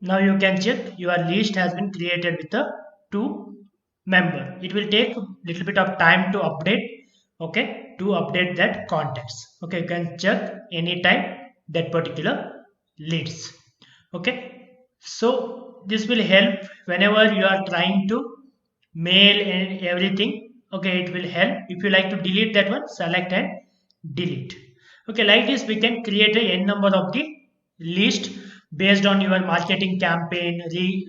Now you can check your list has been created with a two member. It will take little bit of time to update. Okay, to update that context. Okay, you can check anytime that particular leads. Okay, so this will help whenever you are trying to mail and everything. Okay, it will help. If you like to delete that one, select and delete. Okay, like this we can create a n number of the list based on your marketing campaign,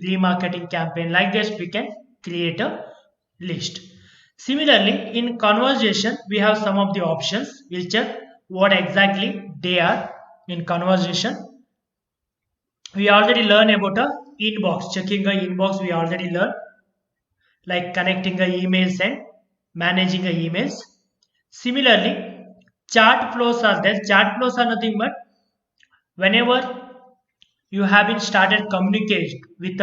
remarketing campaign. Like this we can create a list. Similarly, in conversation we have some of the options. We'll check what exactly they are. In conversation we already learned about a inbox, checking a inbox. We already learned, like connecting the emails and managing the emails. Similarly, chat flows are there. Chat flows are nothing but whenever you have been started communicate with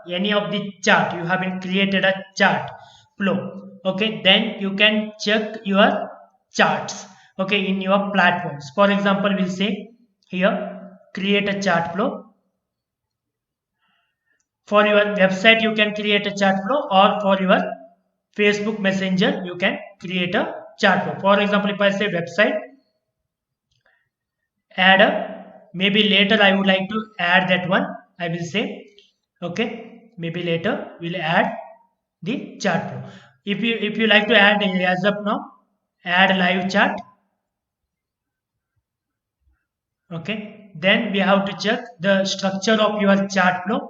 any of the chat, you have been created a chat flow. Okay, then you can check your charts. Okay, in your platforms. For example, we'll say here create a chat flow. For your website you can create a chat flow, or for your Facebook Messenger you can create a chat flow. For example, if I say website, add a, maybe later I would like to add that one. I will say okay, maybe later we'll add the chat flow. If you like to add as of now, add live chat. Okay, then we have to check the structure of your chat flow.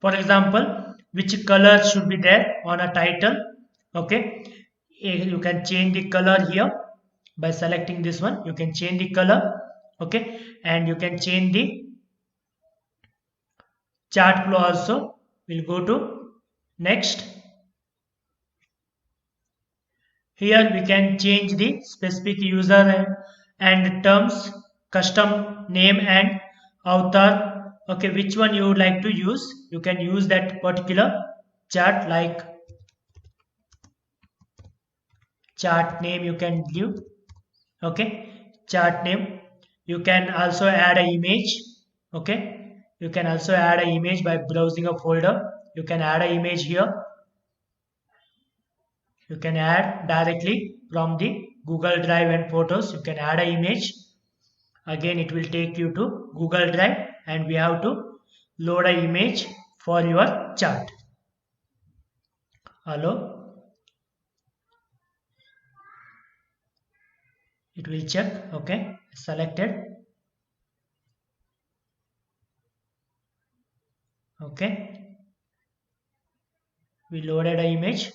For example, which color should be there on a title. Okay, you can change the color here by selecting this one. You can change the color. Okay, and you can change the chat flow also. We'll go to next. Here we can change the specific user and terms, custom name and avatar. Okay, which one you would like to use? You can use that particular chart, like chart name you can give. Okay, chart name. You can also add an image. Okay, you can also add an image by browsing a folder. You can add an image here. You can add directly from the Google Drive and Photos. You can add an image. Again, it will take you to Google Drive, and we have to load an image for your chart. Hello, it will check. Okay, selected. Okay, we loaded an image.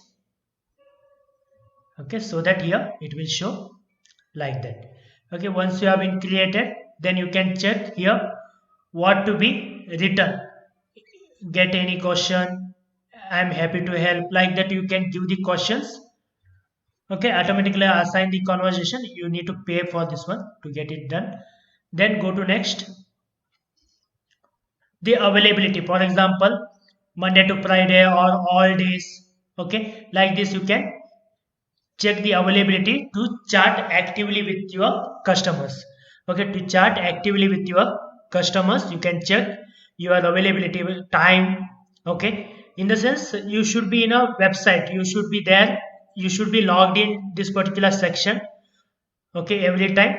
Okay, so that here it will show like that. Okay, once you have been created, then you can check here what to be written. Get any question, I'm happy to help. Like that you can give the questions. Okay, automatically assign the conversation. You need to pay for this one to get it done. Then go to next. The availability, for example, Monday to Friday or all days. Okay, like this you can check the availability to chat actively with your customers. Okay, to chat actively with your customers you can check your availability time. Okay, in the sense you should be in a website, you should be there, you should be logged in this particular section. Okay, every time,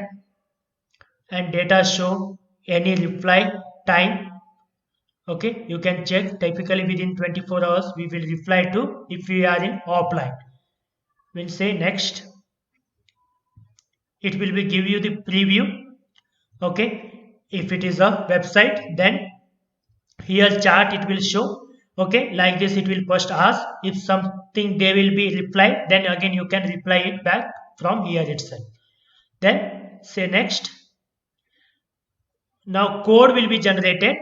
and data show any reply time. Okay, you can check typically within 24 hours we will reply to if we are in offline. We'll say next. It will be give you the preview. Okay, if it is a website, then here chart it will show. Okay, like this it will first ask if something they will be reply, then again you can reply it back from here itself. Then say next. Now code will be generated.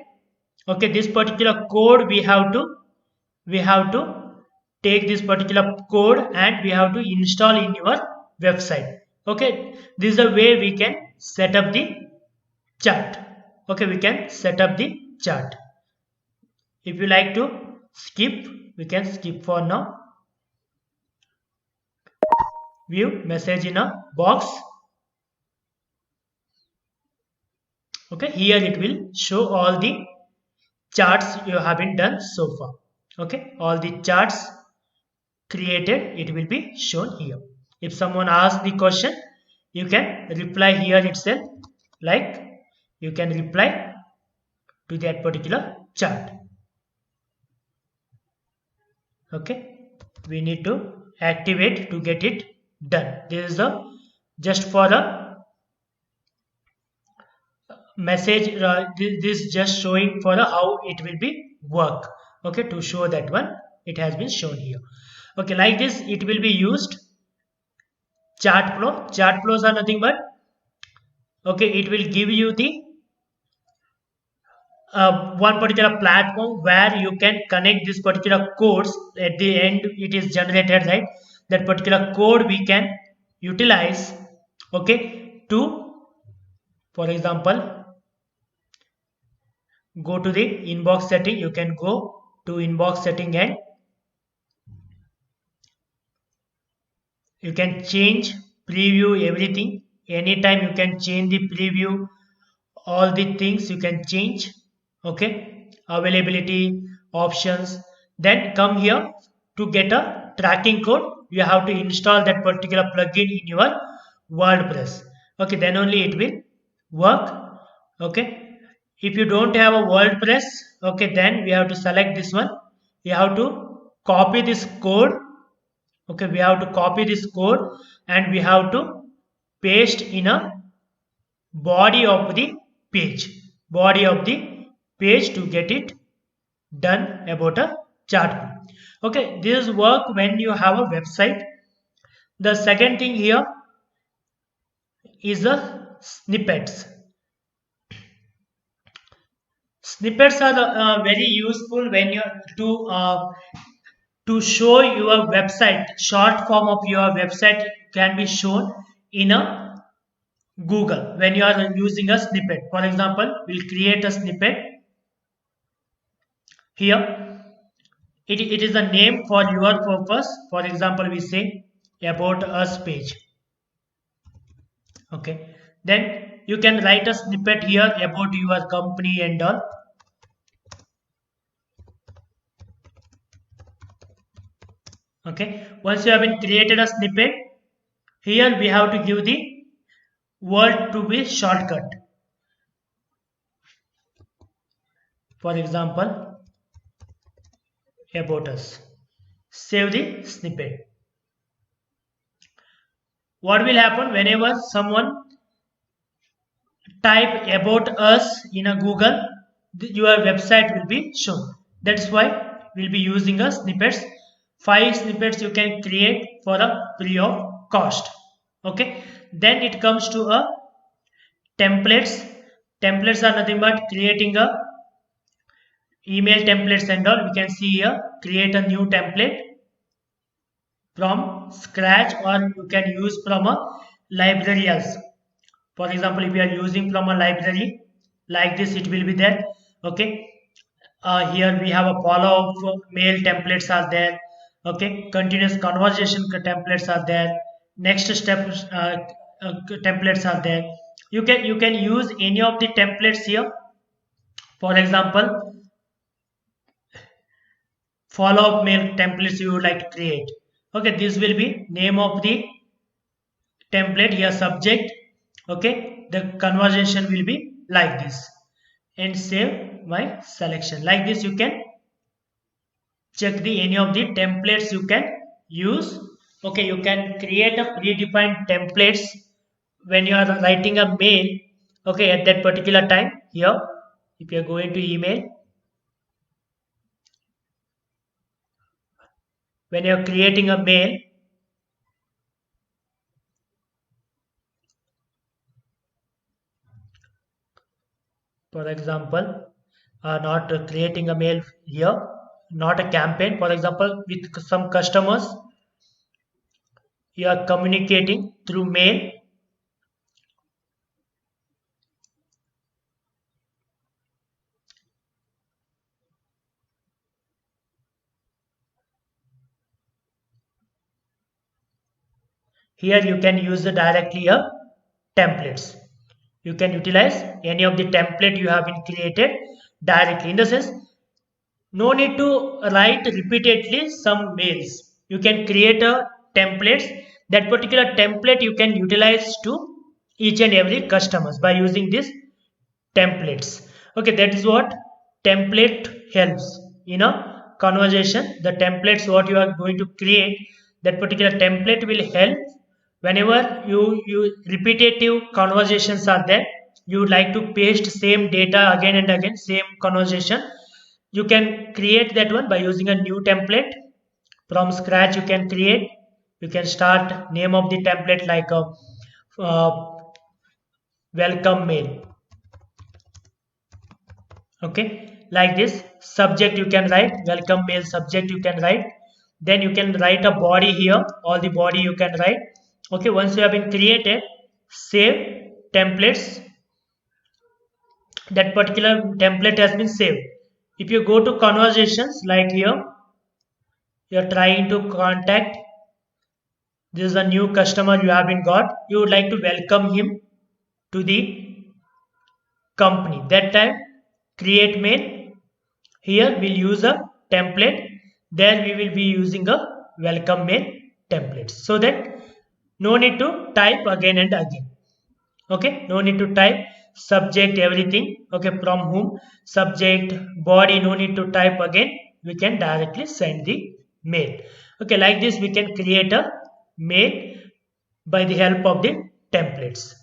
Okay, this particular code we have to take this particular code and we have to install in your website. Okay, this is the way we can set up the chart. Okay, we can set up the chart. If you like to skip, we can skip for now. View message in a box. Okay, here it will show all the charts you have been done so far. Okay, all the charts created, it will be shown here. If someone asks the question, you can reply here itself, like you can reply to that particular chart. Okay, we need to activate to get it done. This is the just for a message, this just showing for the how it will be work. Okay, to show that one, it has been shown here. Okay, like this it will be used. Chart flows are nothing but, okay, it will give you the one particular platform where you can connect this particular codes. At the end it is generated, right? That particular code we can utilize, okay, to, for example, go to the inbox setting. You can go to inbox setting and you can change preview everything. Anytime you can change the preview, all the things you can change. Okay, availability options. Then come here to get a tracking code. You have to install that particular plugin in your WordPress. Okay, then only it will work. Okay, if you don't have a WordPress, okay, then we have to select this one. You have to copy this code. Okay, we have to copy this code and we have to paste in a body of the page to get it done about a chart. Okay, this work when you have a website. The second thing here is the snippets. Snippets are very useful when you to show your website. Short form of your website can be shown in a Google when you are using a snippet. For example, we'll create a snippet here. It is a name for your purpose. For example, we say about us page. Okay, then you can write a snippet here about your company and all. Okay, once you have been created a snippet, here we have to give the word to be shortcut. For example, about us. Save the snippet. What will happen whenever someone type about us in a Google, your website will be shown. That's why we'll be using a snippets. 5 snippets you can create for a free of cost. Okay, then it comes to a templates. Templates are nothing but creating a email templates and all. We can see here, create a new template from scratch, or you can use from a library also. For example, if you are using from a library like this, it will be there. Okay, here we have a follow-up mail templates are there. Okay, continuous conversation templates are there. Next step templates are there. You can use any of the templates here. For example, follow-up mail templates you would like to create. Okay, this will be name of the template here, subject. Okay, the conversation will be like this, and save my selection. Like this you can check the any of the templates you can use. Okay, you can create a predefined templates when you are writing a mail. Okay, at that particular time here, if you are going to email, when you are creating a mail, for example, not creating a mail here, not a campaign. For example, with some customers you are communicating through mail. Here you can use the directly a templates. You can utilize any of the template you have been created directly. In the sense, no need to write repeatedly some mails. You can create a templates. That particular template you can utilize to each and every customers by using this templates. Okay, that is what template helps in a conversation. The templates what you are going to create, that particular template will help whenever you repetitive conversations are there, you would like to paste same data again and again, same conversation. You can create that one by using a new template from scratch. You can create, you can start name of the template like a uh, welcome mail. Okay, like this. Subject you can write welcome mail, subject you can write. Then you can write a body here, all the body you can write. Okay, once you have been created, save templates. That particular template has been saved. If you go to conversations, like here you are trying to contact, this is a new customer you have been got, you would like to welcome him to the company. That time create mail, here we'll use a template. There we will be using a welcome mail template, so that no need to type again and again. Okay, no need to type subject everything. Okay, from whom, subject, body, no need to type again. We can directly send the mail. Okay, like this we can create a mail by the help of the templates.